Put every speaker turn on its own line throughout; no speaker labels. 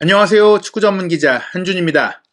안녕하세요. 축구 전문 기자 한준입니다.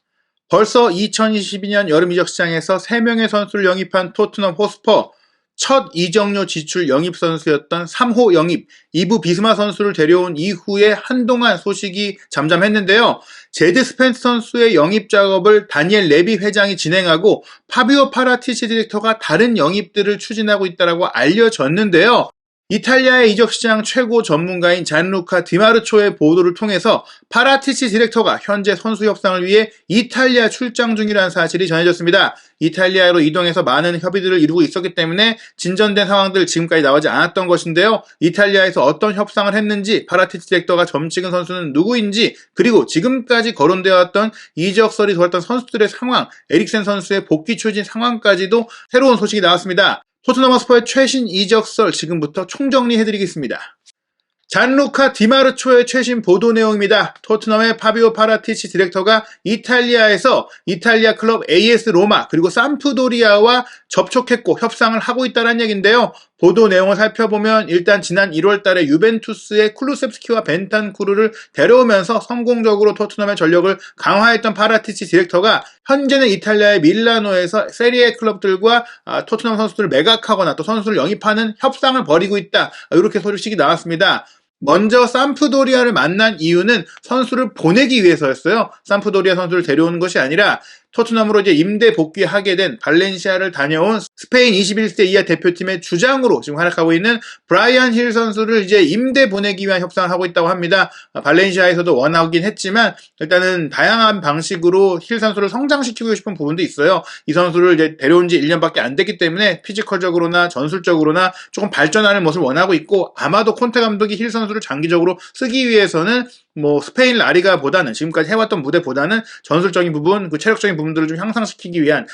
벌써 2022년 여름 이적 시장에서 3명의 선수를 영입한 토트넘 호스퍼, 첫 이적료 지출 영입 선수였던 3호 영입 이브 비스마 선수를 데려온 이후에 한동안 소식이 잠잠했는데요. 제드 스펜스 선수의 영입 작업을 다니엘 레비 회장이 진행하고 파비오 파라티치 디렉터가 다른 영입들을 추진하고 있다고 알려졌는데요. 이탈리아의 이적시장 최고 전문가인 잔루카 디마르초의 보도를 통해서 파라티치 디렉터가 현재 선수 협상을 위해 이탈리아 출장 중이라는 사실이 전해졌습니다. 이탈리아로 이동해서 많은 협의들을 이루고 있었기 때문에 진전된 상황들 지금까지 나오지 않았던 것인데요. 이탈리아에서 어떤 협상을 했는지, 파라티치 디렉터가 점찍은 선수는 누구인지, 그리고 지금까지 거론되어 왔던 이적설이 돌았던 선수들의 상황, 에릭센 선수의 복귀 추진 상황까지도 새로운 소식이 나왔습니다. 토트넘 허스퍼의 최신 이적설 지금부터 총정리해드리겠습니다. 잔루카 디마르초의 최신 보도 내용입니다. 토트넘의 파비오 파라티치 디렉터가 이탈리아에서 이탈리아 클럽 AS 로마 그리고 삼프도리아와 접촉했고 협상을 하고 있다는 얘기인데요. 보도 내용을 살펴보면 일단 지난 1월 달에 유벤투스의 쿨루셉스키와 벤탄쿠르를 데려오면서 성공적으로 토트넘의 전력을 강화했던 파라티치 디렉터가 현재는 이탈리아의 밀라노에서 세리에 클럽들과 토트넘 선수들을 매각하거나 또 선수를 영입하는 협상을 벌이고 있다. 이렇게 소식이 나왔습니다. 먼저 삼프도리아를 만난 이유는 선수를 보내기 위해서였어요. 삼프도리아 선수를 데려오는 것이 아니라 토트넘으로 이제 임대 복귀하게 된 발렌시아를 다녀온 스페인 21세 이하 대표팀의 주장으로 지금 활약하고 있는 브라이언 힐 선수를 이제 임대 보내기 위한 협상을 하고 있다고 합니다. 발렌시아에서도 원하긴 했지만 일단은 다양한 방식으로 힐 선수를 성장시키고 싶은 부분도 있어요. 이 선수를 이제 데려온 지 1년밖에 안 됐기 때문에 피지컬적으로나 전술적으로나 조금 발전하는 모습을 원하고 있고, 아마도 콘테 감독이 힐 선수를 장기적으로 쓰기 위해서는 스페인 라리가보다는 지금까지 해왔던 무대보다는 전술적인 부분, 그 체력적인 부분들을 좀 향상시키기 위한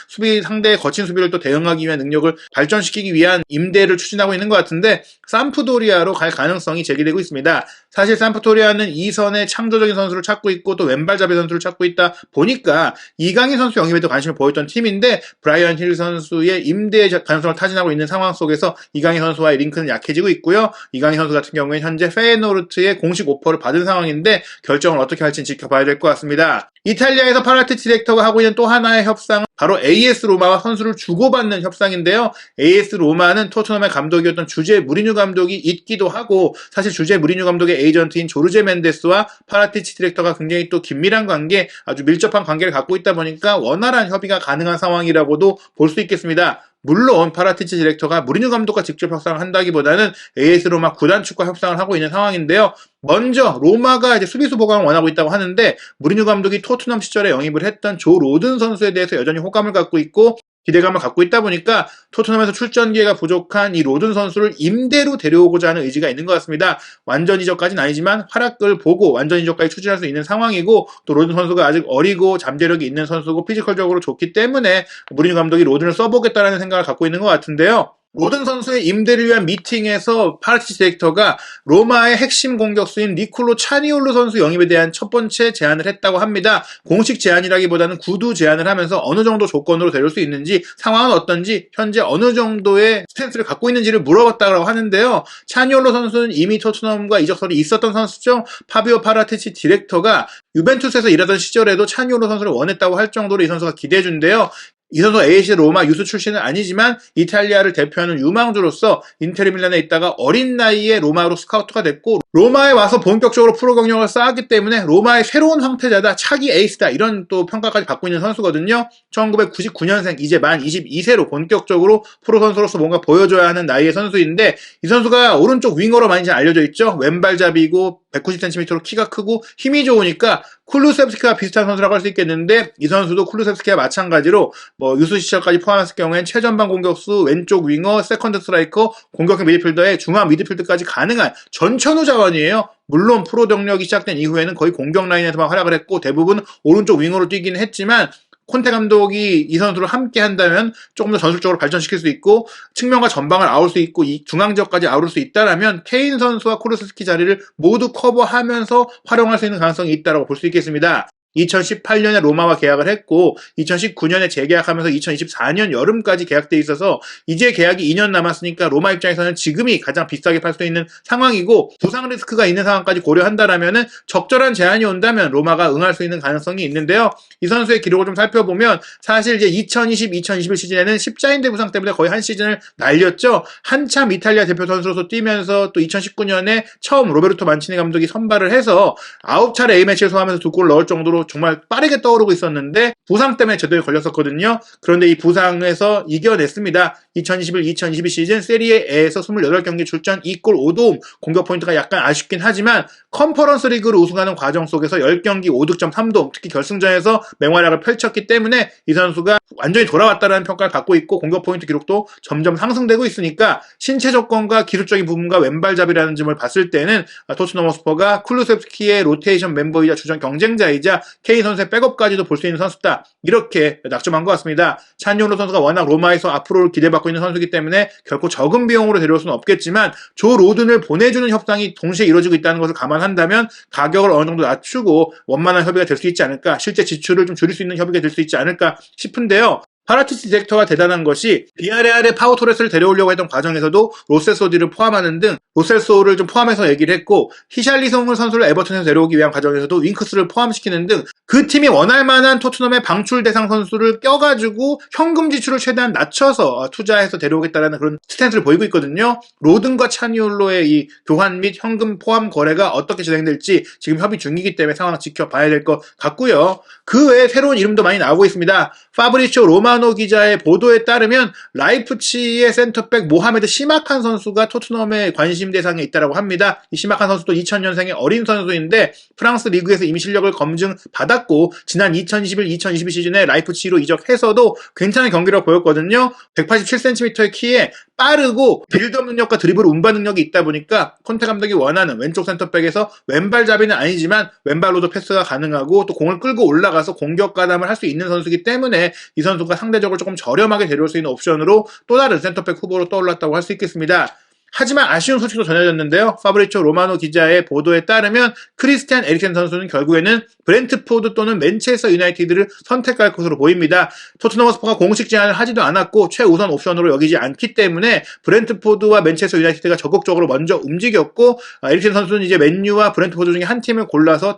상대의 거친 수비를 또 대응하기 위한 능력을 발전시키기 위한 임대를 추진하고 있는 것 같은데, 삼프도리아로 갈 가능성이 제기되고 있습니다. 사실 삼프도리아는 이선의 창조적인 선수를 찾고 있고 또 왼발잡이 선수를 찾고 있다 보니까 이강인 선수 영입에도 관심을 보였던 팀인데, 브라이언 힐 선수의 임대 가능성을 타진하고 있는 상황 속에서 이강인 선수와의 링크는 약해지고 있고요. 이강인 선수 같은 경우에는 현재 페예노르트의 공식 오퍼를 받은 상황인데 결정을 어떻게 할지는 지켜봐야 될 것 같습니다. 이탈리아에서 파라티치 디렉터가 하고 있는 또 하나의 협상은 바로 AS 로마와 선수를 주고받는 협상인데요. AS 로마는 토트넘의 감독이었던 주제 무리뉴 감독이 있기도 하고, 사실 주제 무리뉴 감독의 에이전트인 조르제 멘데스와 파라티치 디렉터가 굉장히 또 긴밀한 관계, 아주 밀접한 관계를 갖고 있다 보니까 원활한 협의가 가능한 상황이라고도 볼 수 있겠습니다. 물론 파라티치 디렉터가 무리뉴 감독과 직접 협상을 한다기보다는 AS 로마 구단 측과 협상을 하고 있는 상황인데요. 먼저 로마가 이제 수비수 보강을 원하고 있다고 하는데, 무리뉴 감독이 토트넘 시절에 영입을 했던 조 로든 선수에 대해서 여전히 호감을 갖고 있고 기대감을 갖고 있다 보니까 토트넘에서 출전 기회가 부족한 이 로든 선수를 임대로 데려오고자 하는 의지가 있는 것 같습니다. 완전 이적까지는 아니지만 활약을 보고 완전 이적까지 추진할 수 있는 상황이고, 또 로든 선수가 아직 어리고 잠재력이 있는 선수고 피지컬적으로 좋기 때문에 무리뉴 감독이 로든을 써보겠다라는 생각을 갖고 있는 것 같은데요. 로든 선수의 임대를 위한 미팅에서 파라티치 디렉터가 로마의 핵심 공격수인 니콜로 차니올로 선수 영입에 대한 첫 번째 제안을 했다고 합니다. 공식 제안이라기보다는 구두 제안을 하면서 어느 정도 조건으로 데려올 수 있는지, 상황은 어떤지, 현재 어느 정도의 스탠스를 갖고 있는지를 물어봤다고 하는데요. 차니올로 선수는 이미 토트넘과 이적설이 있었던 선수죠. 파비오 파라티치 디렉터가 유벤투스에서 일하던 시절에도 차니올로 선수를 원했다고 할 정도로 이 선수가 기대해준대요. 이 선수 AS 로마 유스 출신은 아니지만 이탈리아를 대표하는 유망주로서 인테르 밀란에 있다가 어린 나이에 로마로 스카우트가 됐고, 로마에 와서 본격적으로 프로 경력을 쌓았기 때문에 로마의 새로운 황태자다, 차기 에이스다, 이런 또 평가까지 받고 있는 선수거든요. 1999년생, 이제 만 22세로 본격적으로 프로 선수로서 뭔가 보여줘야 하는 나이의 선수인데, 이 선수가 오른쪽 윙어로 많이 잘 알려져 있죠. 왼발잡이고 190cm로 키가 크고 힘이 좋으니까 쿨루셉스키와 비슷한 선수라고 할 수 있겠는데, 이 선수도 쿨루셉스키와 마찬가지로 유스 시절까지 포함했을 경우엔 최전방 공격수, 왼쪽 윙어, 세컨드 스트라이커, 공격형 미드필더에 중앙 미드필드까지 가능한 전천후 자원이에요. 물론 프로 경력이 시작된 이후에는 거의 공격 라인에서만 활약을 했고 대부분 오른쪽 윙어로 뛰기는 했지만, 콘테 감독이 이 선수를 함께 한다면 조금 더 전술적으로 발전시킬 수 있고 측면과 전방을 아울 수 있고 이 중앙 지역까지 아울 수 있다라면 케인 선수와 쿠루스키 자리를 모두 커버하면서 활용할 수 있는 가능성이 있다고 볼 수 있겠습니다. 2018년에 로마와 계약을 했고 2019년에 재계약하면서 2024년 여름까지 계약돼 있어서 이제 계약이 2년 남았으니까 로마 입장에서는 지금이 가장 비싸게 팔 수 있는 상황이고 부상 리스크가 있는 상황까지 고려한다라면은 적절한 제안이 온다면 로마가 응할 수 있는 가능성이 있는데요. 이 선수의 기록을 좀 살펴보면 사실 이제 2020, 2021 시즌에는 십자인대 부상 때문에 거의 한 시즌을 날렸죠. 한참 이탈리아 대표 선수로서 뛰면서 또 2019년에 처음 로베르토 만치니 감독이 선발을 해서 9차례 A매치를 소화하면서 2골을 넣을 정도로 정말 빠르게 떠오르고 있었는데 부상 때문에 제도에 걸렸었거든요. 그런데 이 부상에서 이겨냈습니다. 2021-2022 시즌 세리에-A에서 28경기 출전 2골 5도움, 공격 포인트가 약간 아쉽긴 하지만 컨퍼런스 리그를 우승하는 과정 속에서 10경기 5득점 3도움, 특히 결승전에서 맹활약을 펼쳤기 때문에 이 선수가 완전히 돌아왔다는 평가를 받고 있고 공격 포인트 기록도 점점 상승되고 있으니까 신체 조건과 기술적인 부분과 왼발잡이라는 점을 봤을 때는 토트넘 호스퍼가 쿨루셉스키의 로테이션 멤버이자 주전 경쟁자이자 케인 선수의 백업까지도 볼 수 있는 선수다. 이렇게 낙점한 것 같습니다. 찬용로 선수가 워낙 로마에서 앞으로 기대받고 있는 선수이기 때문에 결코 적은 비용으로 데려올 수는 없겠지만 조 로든을 보내주는 협상이 동시에 이루어지고 있다는 것을 감안한다면 가격을 어느 정도 낮추고 원만한 협의가 될 수 있지 않을까, 실제 지출을 좀 줄일 수 있는 협의가 될 수 있지 않을까 싶은데요. 파라티스 디렉터가 대단한 것이 비아레알의 파우 토레스를 데려오려고 했던 과정에서도 로셀소디를 포함하는 등 로셀소를 좀 포함해서 얘기를 했고 히샬리송 선수를 에버튼에서 데려오기 위한 과정에서도 윙크스를 포함시키는 등 그 팀이 원할 만한 토트넘의 방출 대상 선수를 껴가지고 현금 지출을 최대한 낮춰서 투자해서 데려오겠다는 그런 스탠스를 보이고 있거든요. 로든과 차니올로의 이 교환 및 현금 포함 거래가 어떻게 진행될지 지금 협의 중이기 때문에 상황 지켜봐야 될 것 같고요. 그 외에 새로운 이름도 많이 나오고 있습니다. 파브리치오 로마노 기자의 보도에 따르면 라이프치히의 센터백 모하메드 시마칸 선수가 토트넘의 관심 대상에 있다고 합니다. 이 시마칸 선수도 2000년생의 어린 선수인데 프랑스 리그에서 이미 실력을 검증받았고 지난 2021-2022 시즌에 라이프치히로 이적해서도 괜찮은 경기를 보였거든요. 187cm의 키에 빠르고 빌드업 능력과 드리블 운반 능력이 있다 보니까 콘테 감독이 원하는 왼쪽 센터백에서 왼발잡이는 아니지만 왼발로도 패스가 가능하고 또 공을 끌고 올라가서 공격 가담을 할 수 있는 선수이기 때문에 이 선수가 상대적으로 조금 저렴하게 데려올 수 있는 옵션으로 또 다른 센터백 후보로 떠올랐다고 할 수 있겠습니다. 하지만 아쉬운 소식도 전해졌는데요. 파브리치오 로마노 기자의 보도에 따르면 크리스티안 에릭센 선수는 결국에는 브렌트포드 또는 맨체스터 유나이티드를 선택할 것으로 보입니다. 토트넘 호스퍼가 공식 제안을 하지도 않았고 최우선 옵션으로 여기지 않기 때문에 브렌트포드와 맨체스터 유나이티드가 적극적으로 먼저 움직였고 에릭센 선수는 이제 맨유와 브렌트포드 중에 한 팀을 골라서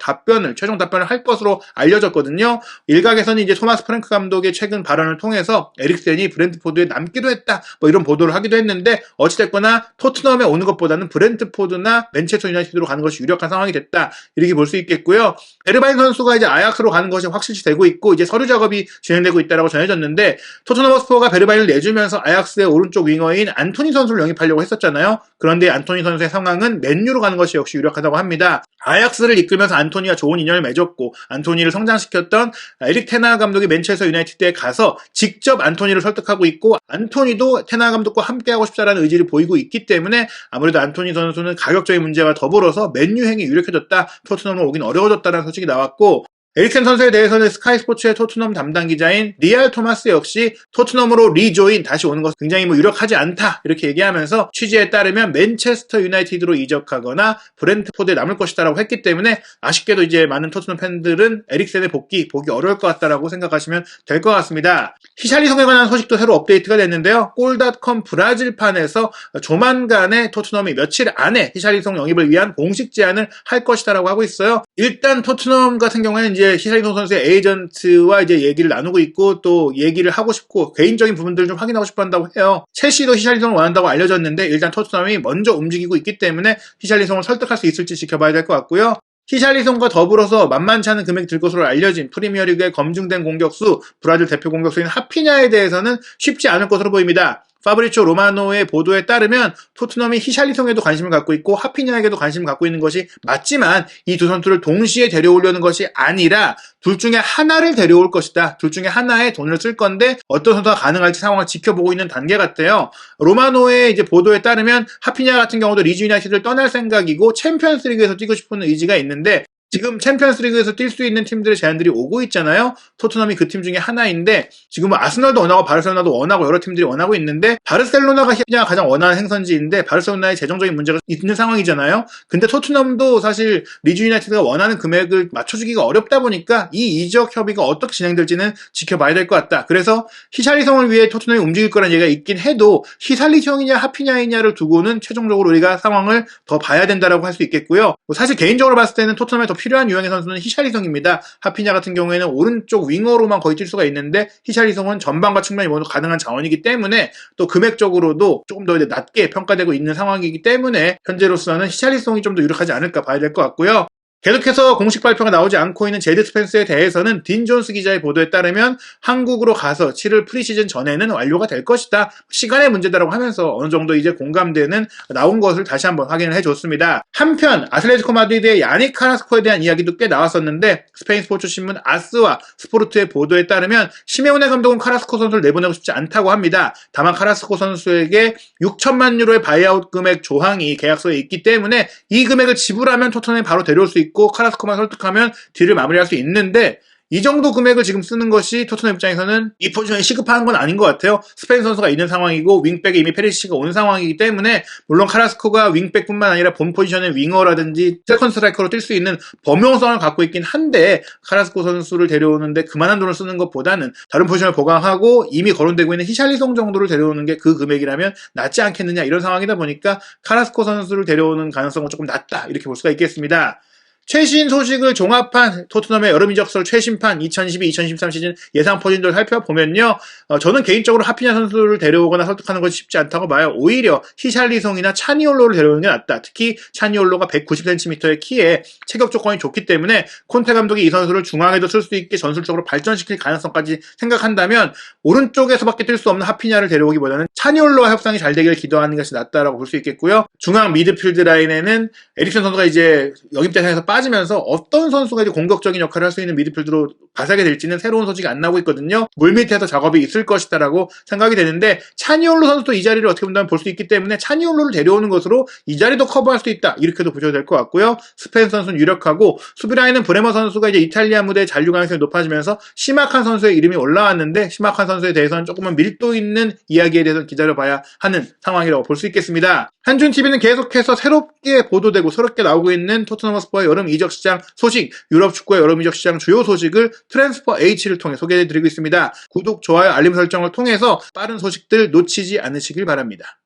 최종 답변을 할 것으로 알려졌거든요. 일각에서는 이제 토마스 프랭크 감독의 최근 발언을 통해서 에릭센이 브렌트포드에 남기도 했다 이런 보도를 하기도 했는데 어찌됐거나 토트넘에 오는 것보다는 브렌트포드나 맨체스터 유나이티드로 가는 것이 유력한 상황이 됐다. 이렇게 볼 수 있겠고요. 베르바인 선수가 이제 아약스로 가는 것이 확실시 되고 있고 이제 서류 작업이 진행되고 있다고 전해졌는데 토트넘 허스퍼가 베르바인을 내주면서 아약스의 오른쪽 윙어인 안토니 선수를 영입하려고 했었잖아요. 그런데 안토니 선수의 상황은 맨유로 가는 것이 역시 유력하다고 합니다. 아약스를 이끌면서 안토니와 좋은 인연을 맺었고 안토니를 성장시켰던 에릭 테나 감독이 맨체스터 유나이티드에 가서 직접 안토니를 설득하고 있고 안토니도 테나 감독과 함께하고 싶다라는 의지를 보이고 있기 때문에 아무래도 안토니 선수는 가격적인 문제와 더불어서 맨유행이 유력해졌다. 토트넘으로 오긴 어려워졌다는 소식이 나왔고 에릭센 선수에 대해서는 스카이 스포츠의 토트넘 담당 기자인 리알 토마스 역시 토트넘으로 리조인 다시 오는 것은 굉장히 유력하지 않다 이렇게 얘기하면서 취재에 따르면 맨체스터 유나이티드로 이적하거나 브렌트포드에 남을 것이다라고 했기 때문에 아쉽게도 이제 많은 토트넘 팬들은 에릭센의 복귀 보기 어려울 것 같다라고 생각하시면 될 것 같습니다. 히샬리송에 관한 소식도 새로 업데이트가 됐는데요. 골닷컴 브라질판에서 조만간에 토트넘이 며칠 안에 히샬리송 영입을 위한 공식 제안을 할 것이다라고 하고 있어요. 일단 토트넘 같은 경우에는 이제 히샬리송 선수의 에이전트와 이제 얘기를 나누고 있고 또 얘기를 하고 싶고 개인적인 부분들을 좀 확인하고 싶어 한다고 해요. 첼시도 히샬리송을 원한다고 알려졌는데 일단 토트넘이 먼저 움직이고 있기 때문에 히샬리송을 설득할 수 있을지 지켜봐야 될 것 같고요. 히샬리송과 더불어서 만만치 않은 금액이 들 것으로 알려진 프리미어리그의 검증된 공격수 브라질 대표 공격수인 하피냐에 대해서는 쉽지 않을 것으로 보입니다. 파브리치오 로마노의 보도에 따르면 토트넘이 히샬리송에도 관심을 갖고 있고 하피냐에게도 관심을 갖고 있는 것이 맞지만 이 두 선수를 동시에 데려오려는 것이 아니라 둘 중에 하나를 데려올 것이다. 둘 중에 하나에 돈을 쓸 건데 어떤 선수가 가능할지 상황을 지켜보고 있는 단계 같아요. 로마노의 이제 보도에 따르면 하피냐 같은 경우도 리즈 유나이티드를 떠날 생각이고 챔피언스 리그에서 뛰고 싶은 의지가 있는데 지금 챔피언스리그에서 뛸 수 있는 팀들의 제안들이 오고 있잖아요. 토트넘이 그 팀 중에 하나인데 지금 뭐 아스널도 원하고 바르셀로나도 원하고 여러 팀들이 원하고 있는데 바르셀로나가 그냥 가장 원하는 행선지인데 바르셀로나의 재정적인 문제가 있는 상황이잖아요. 근데 토트넘도 사실 리즈 유나이티드가 원하는 금액을 맞춰주기가 어렵다 보니까 이 이적 협의가 어떻게 진행될지는 지켜봐야 될 것 같다. 그래서 히샬리송을 위해 토트넘이 움직일 거란 얘기가 있긴 해도 히샬리송이냐 하피냐이냐를 두고는 최종적으로 우리가 상황을 더 봐야 된다라고 할 수 있겠고요. 뭐 사실 개인적으로 봤을 때는 토트넘에 더 필요한 유형의 선수는 히샬리송입니다. 하피냐 같은 경우에는 오른쪽 윙어로만 거의 뛸 수가 있는데 히샬리송은 전방과 측면이 모두 가능한 자원이기 때문에 또 금액적으로도 조금 더 낮게 평가되고 있는 상황이기 때문에 현재로서는 히샬리송이 좀 더 유력하지 않을까 봐야 될 것 같고요. 계속해서 공식 발표가 나오지 않고 있는 제드 스펜스에 대해서는 딘 존스 기자의 보도에 따르면 한국으로 가서 치를 프리시즌 전에는 완료가 될 것이다. 시간의 문제다라고 하면서 어느 정도 이제 공감대는 나온 것을 다시 한번 확인을 해줬습니다. 한편 아틀레티코 마드리드의 야닉 카라스코에 대한 이야기도 꽤 나왔었는데 스페인 스포츠 신문 아스와 스포르트의 보도에 따르면 시메오네 감독은 카라스코 선수를 내보내고 싶지 않다고 합니다. 다만 카라스코 선수에게 6천만 유로의 바이아웃 금액 조항이 계약서에 있기 때문에 이 금액을 지불하면 토트넘에 바로 데려올 수 있고 카라스코만 설득하면 딜을 마무리할 수 있는데 이 정도 금액을 지금 쓰는 것이 토트넘 입장에서는 이 포지션이 시급한 건 아닌 것 같아요. 스페인 선수가 있는 상황이고 윙백에 이미 페리시치가 온 상황이기 때문에 물론 카라스코가 윙백뿐만 아니라 본 포지션의 윙어라든지 세컨 스트라이커로 뛸 수 있는 범용성을 갖고 있긴 한데 카라스코 선수를 데려오는데 그만한 돈을 쓰는 것보다는 다른 포지션을 보강하고 이미 거론되고 있는 히샬리송 정도를 데려오는 게 그 금액이라면 낫지 않겠느냐 이런 상황이다 보니까 카라스코 선수를 데려오는 가능성은 조금 낮다 이렇게 볼 수가 있겠습니다. 최신 소식을 종합한 토트넘의 여름 이적설 최신판 2012-2013 시즌 예상 포진도를 살펴보면요. 저는 개인적으로 하피냐 선수를 데려오거나 설득하는 것이 쉽지 않다고 봐요. 오히려 히샬리송이나 차니올로를 데려오는 게 낫다. 특히 차니올로가 190cm의 키에 체격 조건이 좋기 때문에 콘테 감독이 이 선수를 중앙에도 쓸 수 있게 전술적으로 발전시킬 가능성까지 생각한다면 오른쪽에서밖에 뛸 수 없는 하피냐를 데려오기보다는 차니올로와 협상이 잘 되길 기도하는 것이 낫다라고 볼 수 있겠고요. 중앙 미드필드 라인에는 에릭슨 선수가 이제 영입 대상에서 빠지면서 어떤 선수가 이제 공격적인 역할을 할 수 있는 미드필드로 가사게 될지는 새로운 소식이 안 나오고 있거든요. 물밑에서 작업이 있을 것이다라고 생각이 되는데 차니올로 선수도 이 자리를 어떻게 본다면 볼 수 있기 때문에 차니올로를 데려오는 것으로 이 자리도 커버할 수 있다. 이렇게도 보셔도 될 것 같고요. 스페인 선수는 유력하고 수비 라인은 브레머 선수가 이제 이탈리아 무대에 잔류 가능성이 높아지면서 시마칸 선수의 이름이 올라왔는데 시마칸 선수에 대해서는 조금은 밀도 있는 이야기에 대해서 기다려봐야 하는 상황이라고 볼 수 있겠습니다. 한준TV는 계속해서 새롭게 보도되고 새롭게 나오고 있는 토트넘 허스퍼의 여름 이적 시장 소식, 유럽 축구의 여름 이적 시장 주요 소식을 트랜스퍼 H를 통해 소개해드리고 있습니다. 구독, 좋아요, 알림 설정을 통해서 빠른 소식들 놓치지 않으시길 바랍니다.